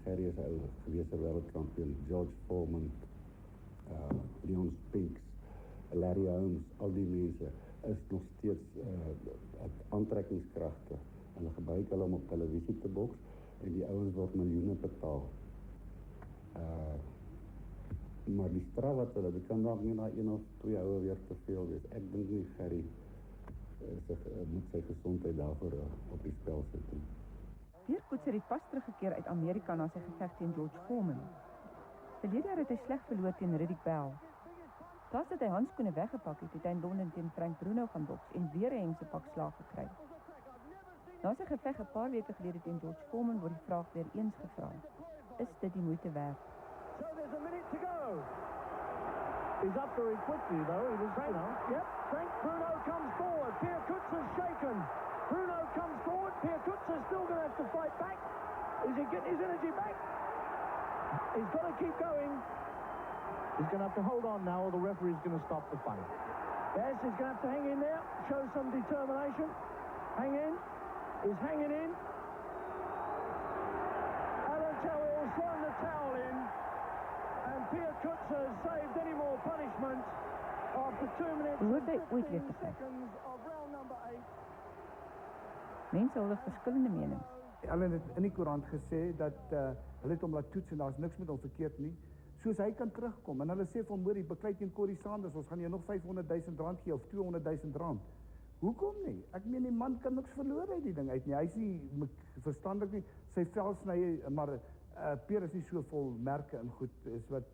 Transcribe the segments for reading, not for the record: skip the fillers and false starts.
Gerry is 'n ou gewese wêreldkampioen, George Foreman, Leon Spinks, Larry Holmes, al die mense is nog steeds aantrekkingskragte. Hulle gebruik hulle om op televisie te boks en die ouens word miljoene betaal. Maar die straf wat hulle, dit kan dalk nie na 1 of 2 oue weer te veel wees. Ek dink nie Gerry moet sy gesondheid daarvoor op die spel sit. Pierre Coetzee het pas teruggekeer uit Amerika na sy geveg teen George Foreman. Verlede jaar het hy sleg verloor teen Riddick Bell. Plaas dat hy handskoene weggepak het, het hy in Londen teen Frank Bruno gaan boks en weer 'n hengsepak slag gekry. Na sy geveg 'n paar weke gelede teen George Foreman word die vraag weer eens gevra: is dit die moeite werd? So there's a minute to go. He's up very quickly though. He was, Frank Bruno comes forward. Pierre Coetzee's shaken. Bruno comes forward. Pierre Coetzee's still going to have to fight back. Is he getting his energy back? He's got to keep going. He's going to have to hold on now or the referee's going to stop the fight. Yes, he's going to have to hang in there, show some determination. Hang in. He's hanging in. Alan Towell's thrown the towel in. And Pierre Coetzee has saved any more punishment after 2 minutes and 15 seconds of round number 8. Mense het verskillende menings. Hulle het in die koerant gesê dat hulle het hom laat toets en daar's niks met hom verkeerd nie. Soos hy kan terugkom en hulle sê van hoor, die beklei teen Corey Sanders, ons gaan jou nog R500,000 gee of R200,000. Hoekom nie? Ek meen die man kan niks verloor uit die ding uit nie. Hy is nie verstandig nie. Sy vel sny, maar Pierre is nie so vol merke en goed is wat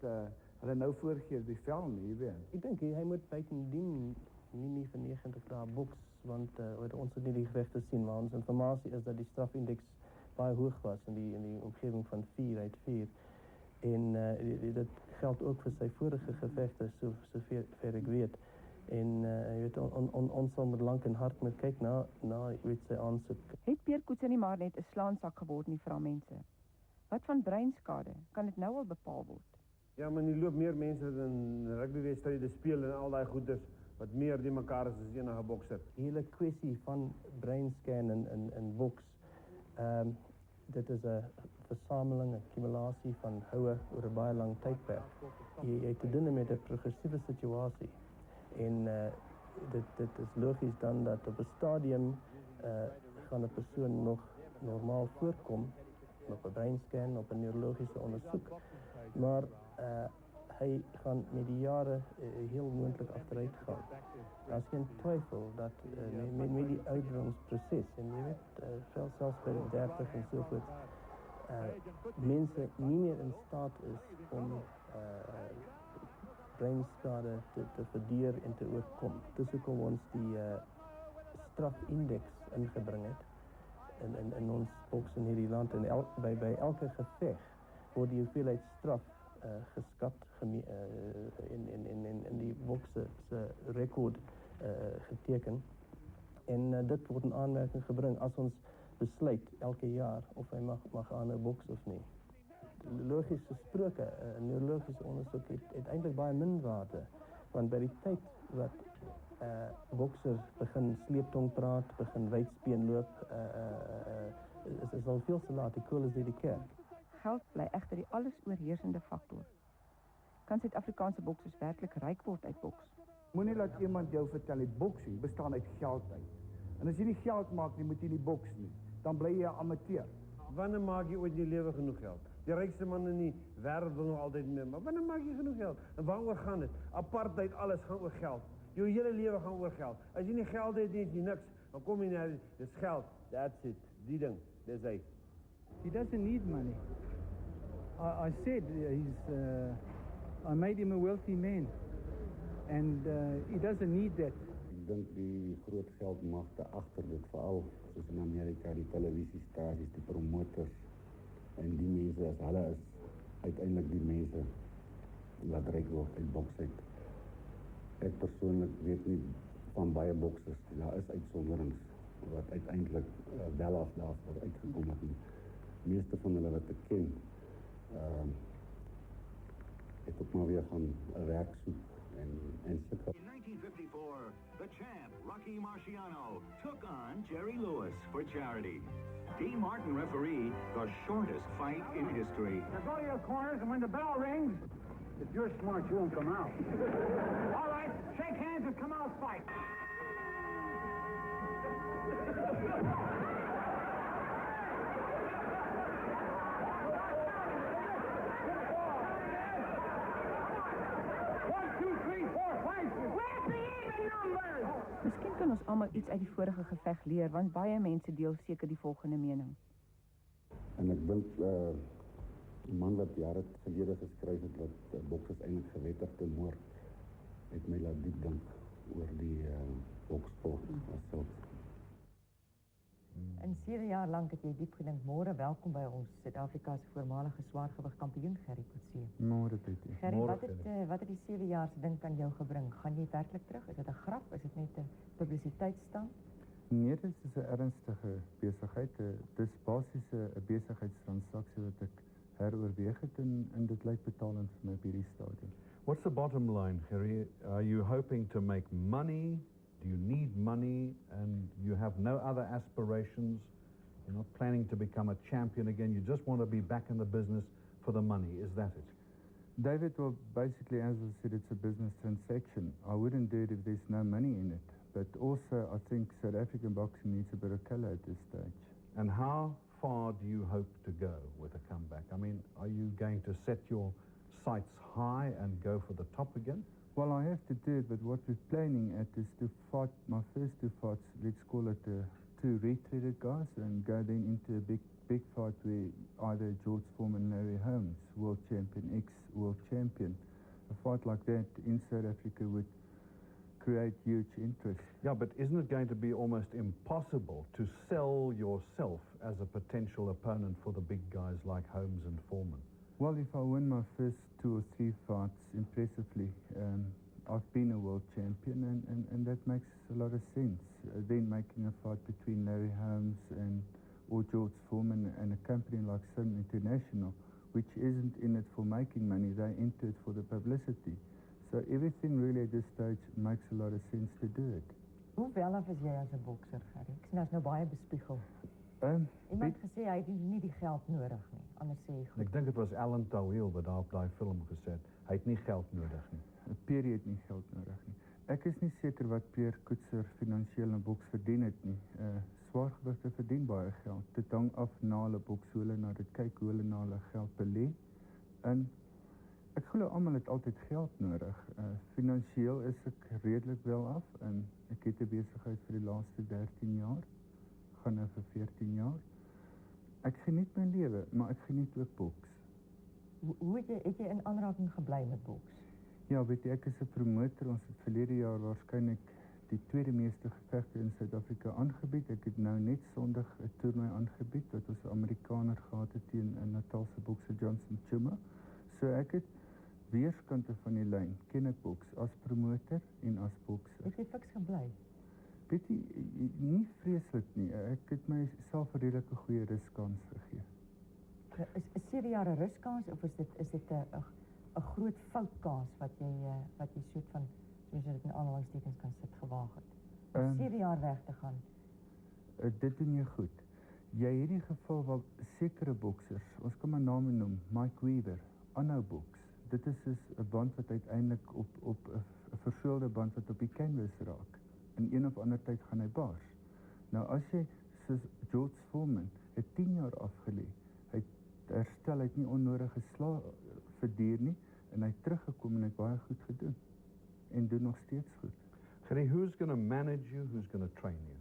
hulle nou voorgee die vel nie, jy weet. Ek dink hy moet buitendien nie vir 90 dae boks, want ons het nie die gevegte sien, maar ons informasie is dat die strafindeks baie hoog was in die omgewing van 4 uit 4. En dit geld ook vir sy vorige gevegte, so ver ek weet. En ons sal met lank en hard moet kyk na sy aansoek. Het Pierre Coetzee nie maar net 'n slaansak geword nie, vra mense? Wat van breinskade? Kan dit nou al bepaal word? Ja, maar nie loop meer mense in rugbywedstryde speel en al daai goeders wat meer die mekaar is as enige bokser. Die hele kwessie van breinscan en boks, dit is 'n versameling, 'n accumulasie van houe oor 'n baie lang tydperk. Jy het te doen met 'n progressiewe situasie. En dit is logisch dan dat op 'n stadium gaan 'n persoon nog normaal voorkom op 'n breinscan, op 'n neurologiese ondersoek. Maar hy gaan met die jare heel moontlik achteruit gaan. Daar is geen twyfel dat met die ouderdomsproses, en jy weet, selfs by 30 en so voort, mense nie meer in staat is om breinskade te verduur en te oorkom. Dis hoekom ons die strafindeks ingebring het in ons boks in hierdie land. En by elke geveg word die hoeveelheid straf geskat in die bokse se rekord geteken. En dit word in aanmerking gebring as ons besluit elke jaar of hy mag aanhou boks of nie. Logisch gesproke, 'n neurologiese ondersoek het eintlik baie min waarde, want by die tyd wat bokser begin sleeptong praat, begin wydspeen loop, is al veel te laat. Die kool is deur die kerk. Geld bly egter die alles oorheersende faktor. Kan Suid-Afrikaanse boksers werklik ryk word uit boks? Moenie laat iemand jou vertel die boksing bestaan uit geld uit. En as jy nie geld maak nie, moet jy nie boks nie. Dan bly jy 'n amateur. Wanneer maak jy ooit in jou lewe genoeg geld? Die rykste man in die wêreld wil nog altyd meer, maar wanneer maak jy genoeg geld? En waaroor gaan dit? Apartheid, alles gaan oor geld. Jou hele lewe gaan oor geld. As jy nie geld het, het jy niks. Dan kom jy net, dis geld. That's it. Die ding, dis hy. He doesn't need money. I said I made him a wealthy man. And he doesn't need that. Ek dink die groot geldmagte agter dit, veral soos in Amerika, die televisiestasies, die promoters en die mense, as hulle is uiteindelik die mense wat ryk word uit boks uit. Ek persoonlik weet nie van baie boksers, daar is uitsonderings wat uiteindelik wel af daarvoor uitgekom het. Die meeste van hulle wat ek ken, het ook maar weer gaan 'n werk soek en sit op. 1954, the champ, Rocky Marciano, took on Jerry Lewis for charity. Dean Martin referee, the shortest fight in history. Now go to your corners, and when the bell rings, if you're smart, you won't come out. All right, shake hands and come out fight. Miskien kan ons almal iets uit die vorige geveg leer, want baie mense deel seker die volgende mening. En ek dink 'n man wat jare gelede geskryf het dat boks is eintlik gewettigde moord, het my laat diep dink oor die bokssport as sulks. In 7 jaar lank het jy diep gedink. Môre welkom by ons Suid-Afrika se voormalige swaargewig kampioen Gerrie Coetzee. Môre Betty. Gerrie, wat het die 7 jaar se dink aan jou gebring? Gaan jy werklik terug? Is dit 'n grap? Is dit net 'n publisiteitsstand? Nee, dit is 'n ernstige besigheid. Dis basies 'n besigheidstransaksie wat ek heroorweeg het en dit lyk betalend vir my op hierdie stadium. What's the bottom line, Gerrie? Are you hoping to make money? Do you need money and you have no other aspirations? You're not planning to become a champion again. You just want to be back in the business for the money. Is that it? David, well, basically, as I said, it's a business transaction. I wouldn't do it if there's no money in it. But also, I think South African boxing needs a bit of colour at this stage. And how far do you hope to go with a comeback? I mean, are you going to set your sights high and go for the top again? Well, I have to do it, but what we're planning at is to fight my first 2 fights, let's call it 2 retreated guys, and go then into a big fight where either George Foreman, Larry Holmes, world champion, ex-world champion. A fight like that in South Africa would create huge interest. Yeah, but isn't it going to be almost impossible to sell yourself as a potential opponent for the big guys like Holmes and Foreman? Well, if I win my first 2 or 3 fights impressively, I've been a world champion, and that makes a lot of sense. Then making a fight between Larry Holmes or George Foreman and a company like Sun International, which isn't in it for making money, they're into it for the publicity. So everything really at this stage makes a lot of sense to do it. Hoe wel af is jy as 'n bokser, Gerrie? Ek sien as nou baie bespiegel. Iemand gesê hy het nie die geld nodig nie. Anders sê hy goed. Ek dink dit was Alan Tawil wat daar op daai film gesê het. Hy het nie geld nodig nie. Pierre het nie geld nodig nie. Ek is nie seker wat Pierre Coetzee finansiëel in boks verdien het nie. Swaargewigte verdien baie geld. Dit hang af na hulle boks, hoe hulle na dit kyk, hoe hulle na hulle geld belê. En ek glo almal het altyd geld nodig. Finansiëel is ek redelik wel af en ek het 'n besigheid vir die laaste 13 jaar. Gaan nou vir 14 jaar. Ek geniet my lewe, maar ek geniet ook boks. Hoe het jy in aanraking gebly met boks? Ja, weet jy, ek is 'n promotor. Ons het verlede jaar waarskynlik die tweede meeste gevegte in Suid-Afrika aangebied. Ek het nou net Sondag 'n toernooi aangebied wat ons 'n Amerikaner gehad het teen 'n Natalse bokser Johnson Chuma. So ek het weerskante van die lyn ken ek boks as promotor en as bokser. Het jy fiks gebly? Weet jy, nie vreeslik nie. Ek het myself 'n redelike goeie ruskans gegee. Is 7 jaar 'n ruskans of is dit 'n groot foutkans wat jy soort van, soos jy dit in aanhalingstekens kan sit, gewaag het? Om 7 jaar weg te gaan. Dit doen jy goed. Jy het die geval waar sekere boksers, ons kan maar name noem, Mike Weaver, aanhou boks. Dit is dus 'n band wat uiteindelik op 'n versoelde band wat op die canvas raak. In een of ander tyd gaan hy bars. Nou as jy, soos George Foreman, het 10 jaar afgelê, hy het herstel, hy het nie onnodige slae verduur nie, en hy het teruggekom en hy het baie goed gedoen. En doen nog steeds goed. Gerrie, who's going to manage you? Who's going to train you?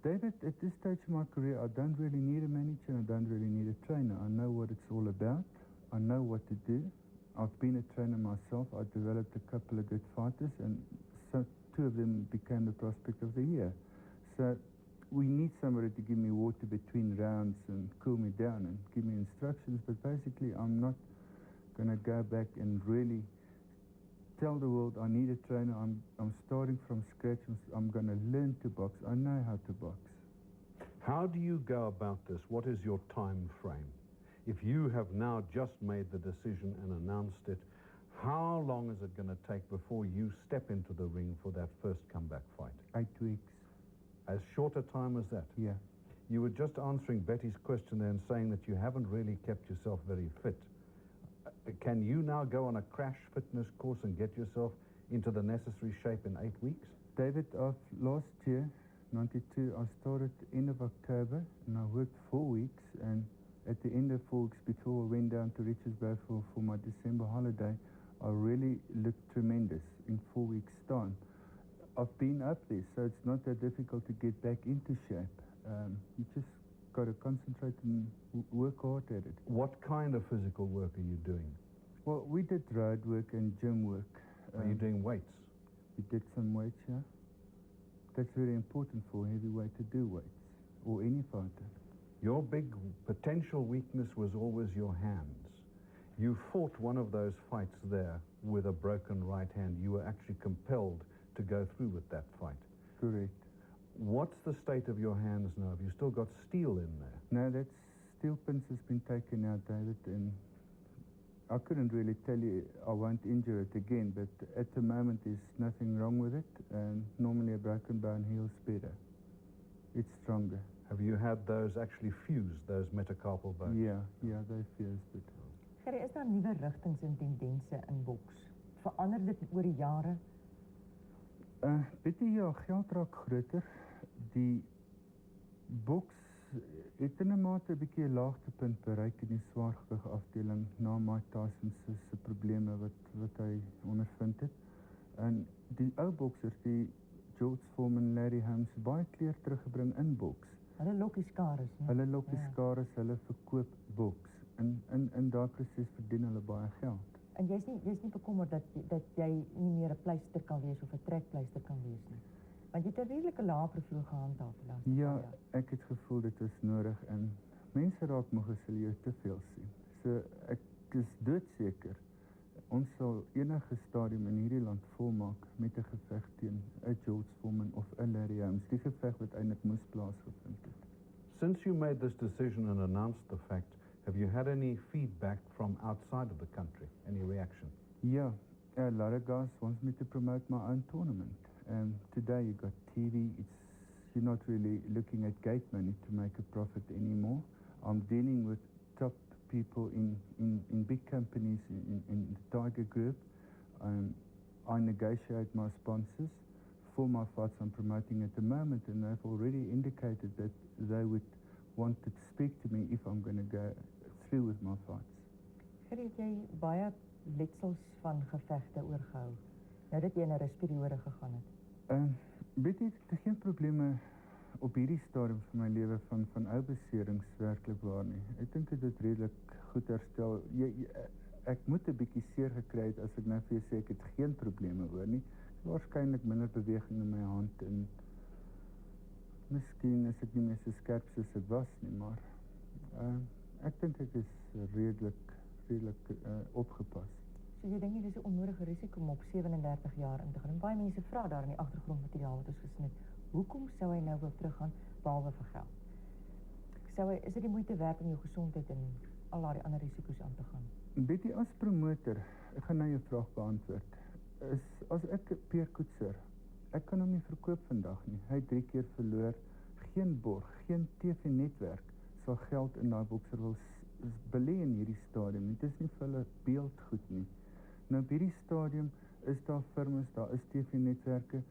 David, at this stage of my career, I don't really need a manager and I don't really need a trainer. I know what it's all about. I know what to do. I've been a trainer myself. I developed a couple of good fighters and so 2 of them became the prospect of the year. So we need somebody to give me water between rounds and cool me down and give me instructions. But basically, I'm not going to go back and really tell the world I need a trainer. I'm starting from scratch. I'm going to learn to box. I know how to box. How do you go about this? What is your time frame? If you have now just made the decision and announced it, How long is it going to take before you step into the ring for that first comeback fight? 8 weeks. As short a time as that? Yeah. You were just answering Betty's question there and saying that you haven't really kept yourself very fit. Can you now go on a crash fitness course and get yourself into the necessary shape in 8 weeks? David, last year, 92, I started end of October, and I worked 4 weeks, and at the end of 4 weeks before I went down to Richards Bay for my December holiday, I really looked tremendous in 4 weeks' time. I've been up there, so it's not that difficult to get back into shape. You just got to concentrate and work hard at it. What kind of physical work are you doing? Well, we did road work and gym work. Are you doing weights? We did some weights, yeah. That's very important for a heavyweight to do weights, or any fighter. Your big potential weakness was always your hands. You fought one of those fights there with a broken right hand. You were actually compelled to go through with that fight. Correct. What's the state of your hands now? Have you still got steel in there? No, that steel pins has been taken out, David, and I couldn't really tell you I won't injure it again, but at the moment there's nothing wrong with it, and normally a broken bone heals better. It's stronger. Have you had those actually fused, those metacarpal bones? Yeah, they fused it. Gerry, is daar nuwe rigtings en tendense in boks? Verander dit oor die jare? Weet jy, ja, geld raak groter. Die boks het in 'n mate 'n bietjie 'n laagtepunt bereik in die swaargewig afdeling na Mike Tyson se probleme wat hy ondervind het. En die ou boksers, die George Foreman, Larry Holmes, baie kleur teruggebring in boks. Hulle lokkie skares, nee. Hulle lokkie skares, hulle verkoop boks. In daai proses verdien hulle baie geld. En jy's nie bekommerd dat jy nie meer 'n pleister kan wees of 'n trekpleister kan wees nie. Want jy het 'n redelike lae profiel gehandhaaf die laaste Ja, paar jaar. ek het gevoel dit is nodig en mense raak moeg as hulle jou te veel sien. So ek is doodseker ons sal enige stadium in hierdie land volmaak met 'n geveg teen 'n George Foreman of 'n Larry Holmes. Die geveg wat eintlik moes plaasgevind het. Since you made this decision and announced the fact, have you had any feedback from outside of the country? Any reaction? Yeah, a lot of guys wants me to promote my own tournament. Today you got TV, you're not really looking at gate money to make a profit anymore. I'm dealing with top people in big companies in the Tiger Group. I negotiate my sponsors for my fights I'm promoting at the moment, and they've already indicated that they would want to speak to me if I'm going to go through with my fights. Gerry, het jy baie letsels van gevegte oorgehou, nou dat jy in 'n rusperiode gegaan het? Weet jy, ek het geen probleme op hierdie stadium van my lewe van ou beserings werklik waar nie. Ek dink dit het redelik goed herstel. Ek moet 'n bietjie seer gekry het as ek nou vir jou sê ek het geen probleme oor nie. Waarskynlik minder beweging in my hand en miskien is ek nie meer so skerp soos ek was nie, maar ek dink ek is redelik opgepas. So jy dink nie dis 'n onnodige risiko om op 37 jaar in te gaan? En baie mense vra daar in die agtergrondmateriaal wat ons gesien het, hoekom sou hy nou wil teruggaan behalwe vir geld? Is dit die moeite werd om jou gesondheid en al daai ander risiko's aan te gaan? Weet jy, as promotor, ek gaan nou jou vraag beantwoord. As ek Pierre Coetzee, ek kan hom nie verkoop vandag nie. Hy het 3 keer verloor, geen borg, geen TV-netwerk sal geld in daai bokser wil belê in hierdie stadium. Dit is nie vir hulle beeldgoed nie. Nou op hierdie stadium is daar firmas, daar is TV-netwerke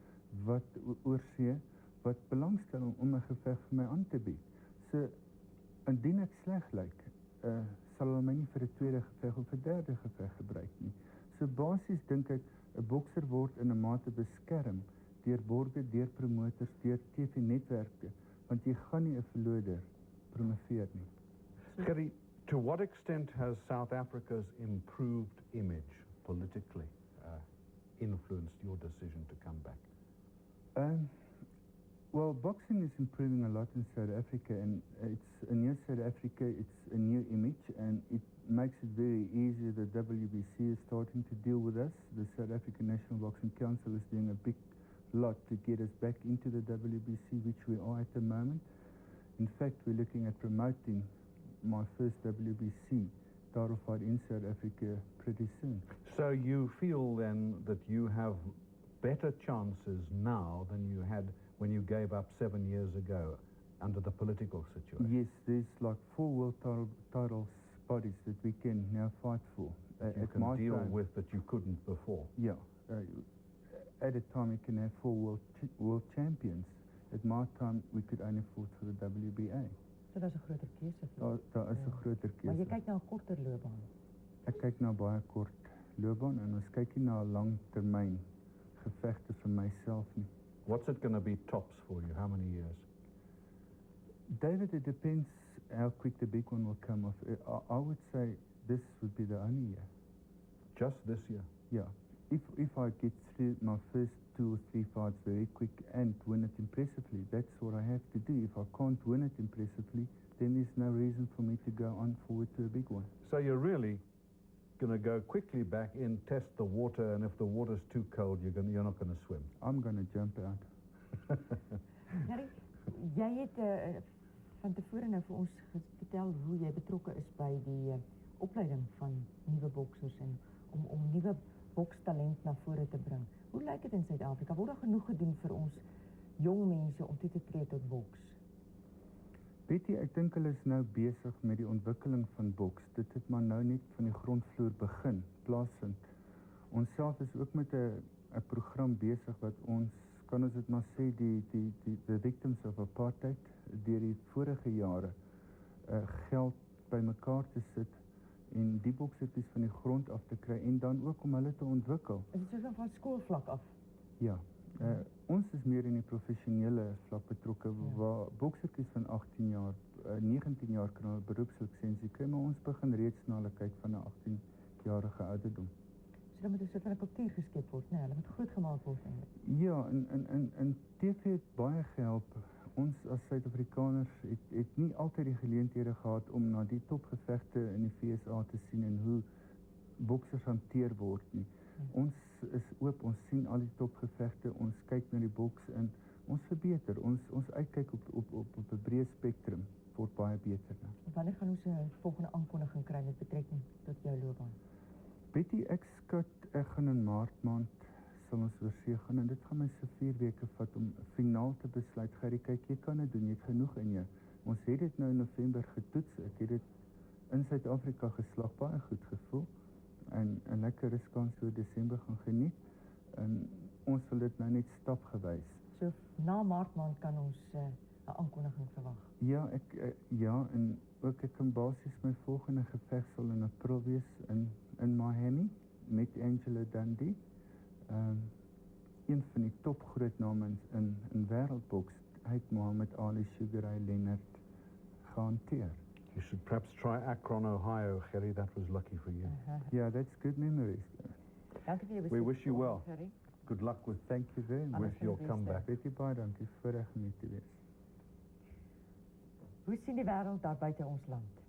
wat oorsee wat belangstel om 'n geveg vir my aan te bied. So indien ek sleg lyk, sal hulle my nie vir 'n tweede geveg of 'n derde geveg gebruik nie. So basies dink ek 'n bokser word in 'n mate beskerm deur borge, deur promoters, deur TV-netwerke, want jy gaan nie 'n verloder promoveer nie. Gerry, to what extent has South Africa's improved image politically influenced your decision to come back? Well, boxing is improving a lot in South Africa, and it's a new South Africa, it's a new image, and it makes it very easy. The WBC is starting to deal with us. The South African National Boxing Council is doing a big lot to get us back into the WBC, which we are at the moment. In fact, we're looking at promoting my first WBC title fight in South Africa pretty soon. So you feel then that you have better chances now than you had when you gave up 7 years ago under the political situation? Yes, there's like 4 world titles bodies that we can now fight for. You can deal with that you couldn't before. Yeah. At a time we can have 4 world champions. At my time we could only afford for the WBA. So dat is 'n groter keuse. Daar is 'n groter keuse. Maar jy kyk na 'n korter loopbaan. Ek kyk na baie kort loopbaan en ons kyk nie na 'n langtermyn gevegte vir myself nie. What's it going to be tops for you? How many years? David, it depends how quick the big one will come off. I would say this would be the only year. Just this year? Yeah. If I get through my first 2 or 3 fights very quick and win it impressively, that's what I have to do. If I can't win it impressively, then there's no reason for me to go on forward to a big one. So you're really going to go quickly back in, test the water, and if the water's too cold, you're not going to swim. I'm going to jump out. Harry, jy het van tevore nou vir ons vertel hoe jy betrokke is by die opleiding van nuwe boksers en om nuwe bokstalent na vore te bring. Hoe lyk dit in Suid-Afrika? Word daar genoeg gedoen vir ons jong mense om toe te tree tot boks? Betty, ek dink hulle is nou besig met die ontwikkeling van boks. Dit het maar nou net van die grondvloer begin, plaasvind. Ons self is ook met 'n program besig wat ons, kan ons dit maar sê, the victims of apartheid deur die vorige jare geld bymekaar te sit en die boksertjies van die grond af te kry en dan ook om hulle te ontwikkel. Is dit so van skoolvlak af? Ja. Ons is meer in die professionele vlak betrokke, waar boksertjies van 18 jaar, 19 jaar kan hulle beroepslisensie kry, maar ons begin reeds na hulle kyk van 'n 18-jarige ouderdom. So dan moet 'n soort van 'n kultuur geskep word, né? Hulle moet grootgemaak word eintlik. Ja, en TV het baie gehelp. Ons as Suid-Afrikaners het nie altyd die geleenthede gehad om na die topgevegte in die VSA te sien en hoe boksers hanteer word nie. Ons is oop, ons sien al die topgevegte, ons kyk na die boks en ons verbeter. Ons uitkyk op 'n breë spektrum word baie beter. Wanneer gaan ons 'n volgende aankondiging kry met betrekking tot jou loopbaan? Betty, ek gaan in Maart maand sal ons oorsee gaan en dit gaan my so 4 weke vat om finaal te besluit. Gerrie, kyk, jy kan dit doen, jy het genoeg in jou. Ons het dit nou in November getoets. Ek het dit in Suid-Afrika geslag, baie goed gevoel. En 'n lekker ruskans so Desember gaan geniet. En ons wil dit nou net stapgewys. So na Maart maand kan ons 'n aankondiging verwag. Ja, en ook ek kan basies my volgende geveg sal in April wees in Miami met Angela Dundee. Een van die top groot name in wêreldboks. Hy het Muhammad Ali, Sugar Ray Leonard gehanteer. You should perhaps try Akron, Ohio, Gerry. That was lucky for you. Yeah, that's good memories. Dankie vir jou We wish you well. Gerry. Good luck with, thank you very much. With your comeback. Betty, baie dankie vir reg om hier te wees. Hoe sien die wêreld daar buite ons land?